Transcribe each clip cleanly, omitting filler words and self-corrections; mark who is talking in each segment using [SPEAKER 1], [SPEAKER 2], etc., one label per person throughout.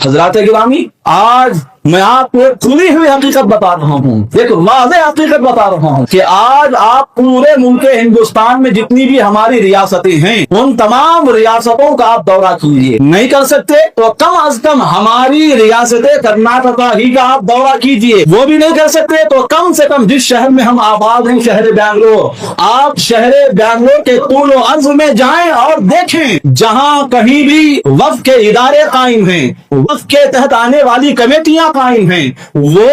[SPEAKER 1] हजरात गिरामी, आज मैं आपको एक खुली हुई हकीकत बता रहा हूँ, एक वाज़ेह हकीकत बता रहा हूँ कि आज आप पूरे मुल्क हिंदुस्तान में जितनी भी हमारी रियासतें हैं उन तमाम रियासतों का आप दौरा कीजिए। नहीं कर सकते तो कम अज कम हमारी रियासतें कर्नाटका ही का आप दौरा कीजिए। वो भी नहीं कर सकते तो कम से कम जिस शहर में हम आबाद हैं, शहर बैंगलोर, आप शहर बैंगलोर के तूल अर्ज में जाएं और देखें जहाँ कहीं भी वक्फ के इदारे कायम हैं, वक्फ के तहत आने वाली कमेटियां कायम हैं, वो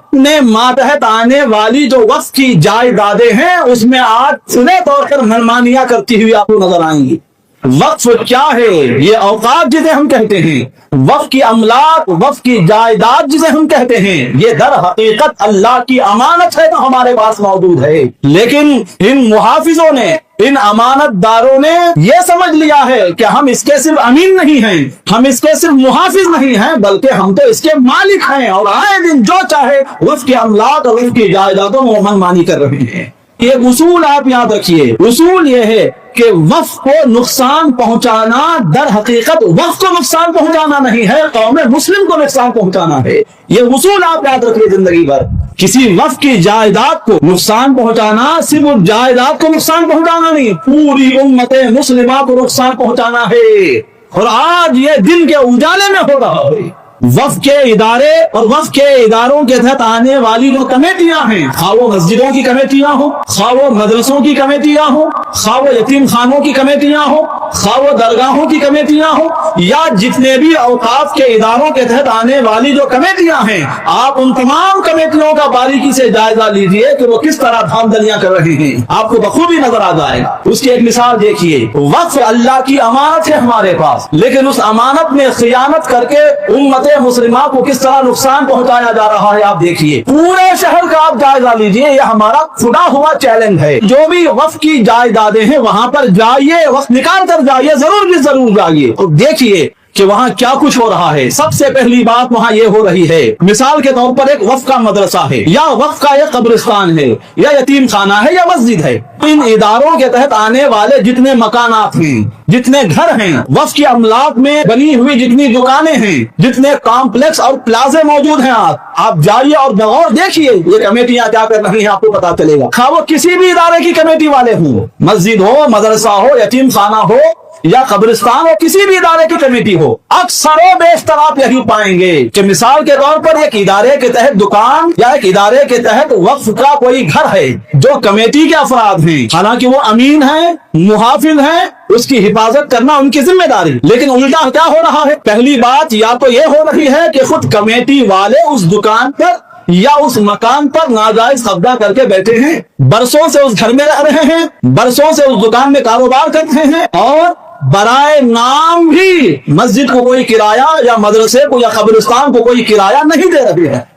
[SPEAKER 1] अपने मातहत आने वाली जो वक्फ की जायदादें हैं उसमें आज खुले तौर पर मनमानियां करती हुई आपको नजर आएंगी। वक्फ क्या है? ये औकात जिसे हम कहते हैं, वक्फ की अमलाक, वक्फ की जायदाद जिसे हम कहते हैं, ये दर हकीकत अल्लाह की अमानत है तो हमारे पास मौजूद है। लेकिन इन मुहाफिजों ने, इन अमानतदारों ने ये समझ लिया है कि हम इसके सिर्फ अमीन नहीं हैं, हम इसके सिर्फ मुहाफिज नहीं हैं, बल्कि हम तो इसके मालिक हैं और आए दिन जो चाहे वक्फ की अमलाक और वक्फ की जायदादों में मनमानी कर रहे हैं। ये उसूल आप याद रखिए, उसूल ये है कि वक्फ को नुकसान पहुंचाना दर हकीकत वक्फ को नुकसान पहुंचाना नहीं है, कौम मुस्लिम को नुकसान पहुंचाना है। ये उसूल आप याद रखिए जिंदगी भर। किसी वक्फ की जायदाद को नुकसान पहुंचाना सिर्फ उस जायदाद को नुकसान पहुंचाना नहीं, पूरी उम्मत मुस्लिमा को नुकसान पहुंचाना है। और आज ये दिन के उजाले में हो रहा है। वक्फ के इदारे और वक्फ के इदारों के तहत आने वाली जो कमेटियां हैं, खा वो मस्जिदों की कमेटियां हो, खा वो मदरसों की कमेटियां हो, खा वो यतीम खानों की कमेटियां हो, खा वो दरगाहों की कमेटियां हो, या जितने भी औकाफ के इदारों के तहत आने वाली जो कमेटियां हैं, आप उन तमाम कमेटियों का बारीकी से जायजा लीजिए कि वो किस तरह धांधलियां कर रहे हैं, आपको बखूबी नजर आ जाएगा। उसकी एक मिसाल देखिए, वक्फ अल्लाह की अमानत है हमारे पास, लेकिन उस अमानत में खियानत करके उम्मत मुस्लिमा को किस तरह नुकसान पहुंचाया जा रहा है। आप देखिए, पूरे शहर का आप जायजा लीजिए, यह हमारा खुदा हुआ चैलेंज है। जो भी वक्फ की जायदादें हैं वहां पर जाइए, वक्त निकाल कर जाइए, जरूर जाइए और देखिए कि वहाँ क्या कुछ हो रहा है। सबसे पहली बात वहाँ ये हो रही है, मिसाल के तौर पर एक वक्फ का मदरसा है, या वक्फ का एक कब्रिस्तान है, या यतीम खाना है, या मस्जिद है। इन इदारों के तहत आने वाले जितने मकानात हैं, जितने घर हैं, वक्फ की अमलाक में बनी हुई जितनी दुकानें हैं, जितने कॉम्प्लेक्स और प्लाजे मौजूद हैं, आप जाइए और बगौर देखिए ये कमेटियां क्या कर रही हैं, आपको पता चलेगा। खा वो किसी भी इदारे की कमेटी वाले हों, मस्जिद हो, मदरसा हो, यतीम खाना हो, या कब्रिस्तान हो, किसी भी इदारे की कमेटी हो, अक्सर बेशतर आप यही पाएंगे कि मिसाल के तौर पर एक इदारे के तहत दुकान या एक इदारे के तहत वक्फ का कोई घर है जो कमेटी के अफराद हैं, हालांकि वो अमीन है, मुहाफिज है, उसकी हिफाजत करना उनकी जिम्मेदारी, लेकिन उल्टा क्या हो रहा है? पहली बात या तो ये हो रही है कि खुद कमेटी वाले उस दुकान पर या उस मकान पर नाजायज कब्जा करके बैठे हैं, बरसों से उस घर में रह रहे हैं, बरसों से उस दुकान में कारोबार करते हैं, और बराए नाम भी मस्जिद को कोई किराया या मदरसे को या कब्रिस्तान को कोई किराया नहीं दे रहे हैं।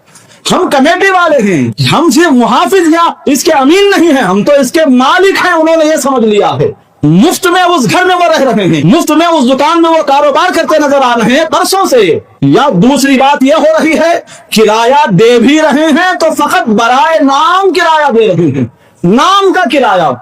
[SPEAKER 1] हम कमेटी वाले हैं, हम सिर्फ मुहाफिज या इसके अमीन नहीं हैं, हम तो इसके मालिक हैं। उन्होंने ये समझ लिया है, मुफ्त में उस घर में वो रह रहे हैं, मुफ्त में उस दुकान में वो कारोबार करते नजर आ रहे हैं बरसों से। या दूसरी बात ये हो रही है, किराया दे भी रहे हैं तो फकत बराए नाम किराया दे रहे हैं, नाम का किराया।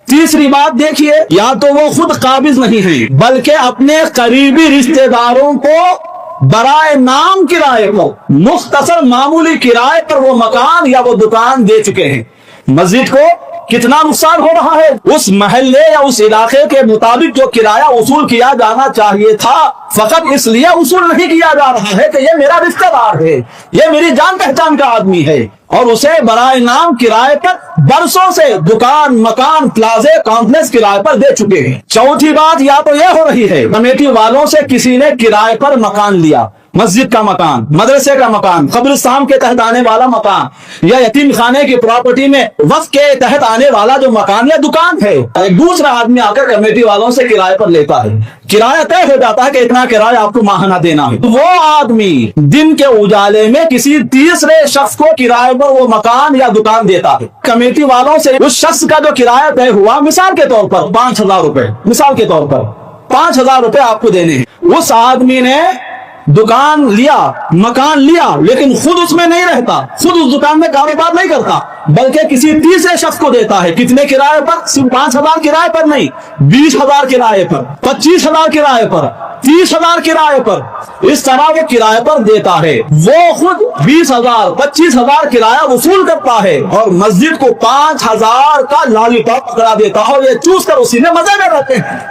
[SPEAKER 1] तीसरी बात देखिए, या तो वो खुद काबिज नहीं है बल्कि अपने करीबी रिश्तेदारों को बराए नाम किराए पर, मुख्तसर मामूली किराए पर वो मकान या वो दुकान दे चुके हैं। मस्जिद को कितना नुकसान हो रहा है? उस महल्ले या उस इलाके के मुताबिक जो किराया वसूल किया जाना चाहिए था, फकत इसलिए वसूल नहीं किया जा रहा है कि ये मेरा रिश्तेदार है, ये मेरी जान पहचान का आदमी है, और उसे बराए नाम किराए पर बरसों से दुकान, मकान, प्लाजे, कॉम्प्लेक्स किराए पर दे चुके हैं। चौथी बात या तो यह हो रही है, कमेटी वालों से किसी ने किराए पर मकान लिया, मस्जिद का मकान, मदरसे का मकान, कब्रिस्तान के तहत आने वाला मकान, या यतीम खाने की प्रॉपर्टी में वक्फ के तहत आने वाला जो मकान या दुकान है, एक दूसरा आदमी आकर कमेटी वालों से किराए पर लेता है। किराया तय हो जाता है कि इतना किराया आपको माहाना देना है। वो आदमी दिन के उजाले में किसी तीसरे शख्स को किराए पर वो मकान या दुकान देता है। कमेटी वालों से उस शख्स का जो किराया तय हुआ, मिसाल के तौर पर 5,000 रुपए, मिसाल के तौर पर 5,000 रुपए आपको देने हैं। उस आदमी ने दुकान लिया, मकान लिया, लेकिन खुद उसमें नहीं रहता, खुद उस दुकान में कारोबार नहीं करता, बल्कि किसी तीसरे शख्स को देता है। कितने किराए पर? सिर्फ 5,000 किराए पर नहीं, 20,000 किराए पर, 25,000 किराए पर, 30,000 किराए पर, इस तरह वो किराए पर देता है। वो खुद 20,000 25,000 किराया वसूल करता है और मस्जिद को 5,000 का लॉलीपॉप पकड़ा देता है और ये चूस कर उसी में मजे में रहते हैं।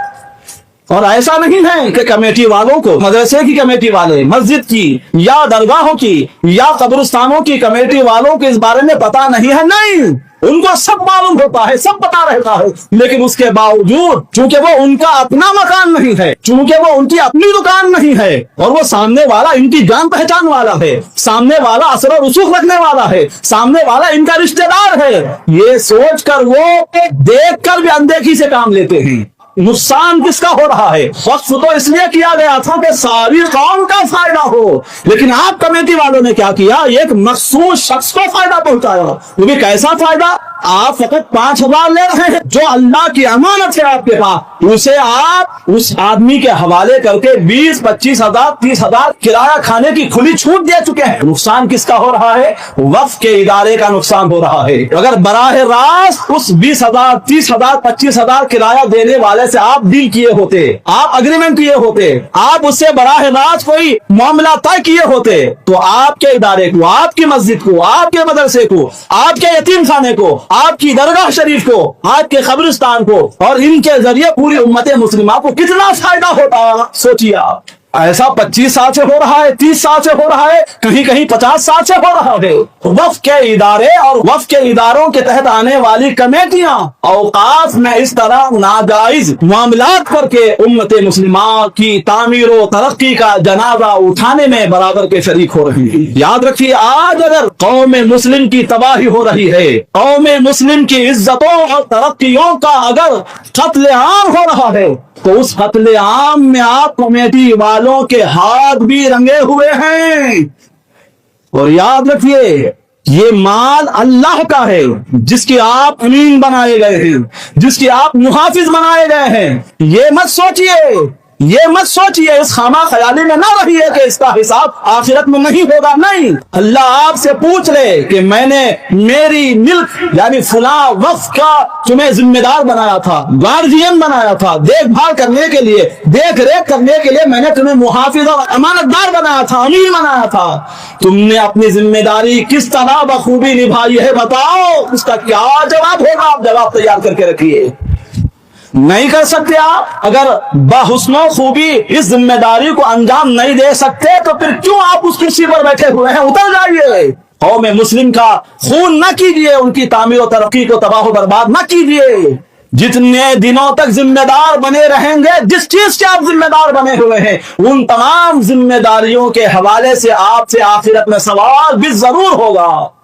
[SPEAKER 1] और ऐसा नहीं है कि कमेटी वालों को, मदरसे की कमेटी वाले, मस्जिद की या दरगाहों की या कब्रिस्तानों की कमेटी वालों को इस बारे में पता नहीं है, नहीं, उनको सब मालूम होता है, सब पता रहता है, लेकिन उसके बावजूद चूंकि वो उनका अपना मकान नहीं है, चूंकि वो उनकी अपनी दुकान नहीं है और वो सामने वाला इनकी जान पहचान वाला है, सामने वाला असर और रसूख रखने वाला है, सामने वाला इनका रिश्तेदार है, ये सोच कर वो देख कर भी अनदेखी से काम लेते हैं। नुकसान किसका हो रहा है? वक्फ तो इसलिए किया गया था कि सारी कौम का फायदा हो, लेकिन आप कमेटी वालों ने क्या किया? एक मखसूस शख्स को फायदा पहुंचाया। वो भी कैसा फायदा? आप फकत 5,000 ले रहे हैं, जो अल्लाह की अमानत है आपके पास, उसे आप उस आदमी के हवाले करके 20, 25,000, 30,000 किराया खाने की खुली छूट दे चुके हैं। नुकसान किसका हो रहा है? वक्फ के इदारे का नुकसान हो रहा है। अगर बराह रास्त उस 20,000, 30,000, 25,000 किराया देने वाले से आप डील किए होते, आप अग्रीमेंट किए होते, आप उससे बराह रास्त कोई मामला तय किए होते, तो आपके इदारे को, आपकी मस्जिद को, आपके मदरसे को, आपके यतीम खाने को, आपकी दरगाह शरीफ को, आपके कब्रिस्तान को और इनके जरिए पूरी उम्मत मुस्लिमा को कितना फायदा होता, सोचिए आप। ऐसा 25 साल से हो रहा है, 30 साल से हो रहा है, कहीं कहीं 50 साल से हो रहा है। वक्फ के इदारे और वक्फ के इदारों के तहत आने वाली कमेटियां औकाफ में इस तरह नाजायज मामलात करके उम्मत मुस्लिमा की तामीर और तरक्की का जनाजा उठाने में बराबर के शरीक हो रही है। याद रखिए, आज अगर कौम मुस्लिम की तबाही हो रही है, कौम मुस्लिम की इज्जतों और तरक्कियों का अगर कत्ले आम हो रहा है, तो उस कत्ले आम में आप कमेटी वालों के हाथ भी रंगे हुए हैं। और याद रखिए, ये माल अल्लाह का है, जिसकी आप अमीन बनाए गए हैं, जिसकी आप मुहाफिज बनाए गए हैं। ये मत सोचिए, ये मत सोचिए, इस खामा ख्याली में ना रहिए कि इसका हिसाब आखिरत में नहीं होगा। नहीं, अल्लाह आपसे पूछ ले कि मैंने मेरी मिल्क यानी फुला वक्फ का तुम्हें जिम्मेदार बनाया था, गार्जियन बनाया था, देखभाल करने के लिए, देख रेख करने के लिए मैंने तुम्हें मुहाफिज और अमानतदार बनाया था, अमीर बनाया था। तुमने अपनी जिम्मेदारी किस तरह बखूबी निभाई है, बताओ। उसका क्या जवाब होगा? आप जवाब तैयार करके रखिए। नहीं कर सकते आप, अगर बहुस्नो खूबी इस जिम्मेदारी को अंजाम नहीं दे सकते, तो फिर क्यों आप उस कुर्सी पर बैठे हुए हैं? उतर जाइए। कौम मुस्लिम का खून न कीजिए, उनकी तामीर और तरक्की को तबाह बर्बाद न कीजिए। जितने दिनों तक जिम्मेदार बने रहेंगे, जिस चीज के आप जिम्मेदार बने हुए हैं, उन तमाम जिम्मेदारियों के हवाले से आपसे आखिरत में सवाल भी जरूर होगा।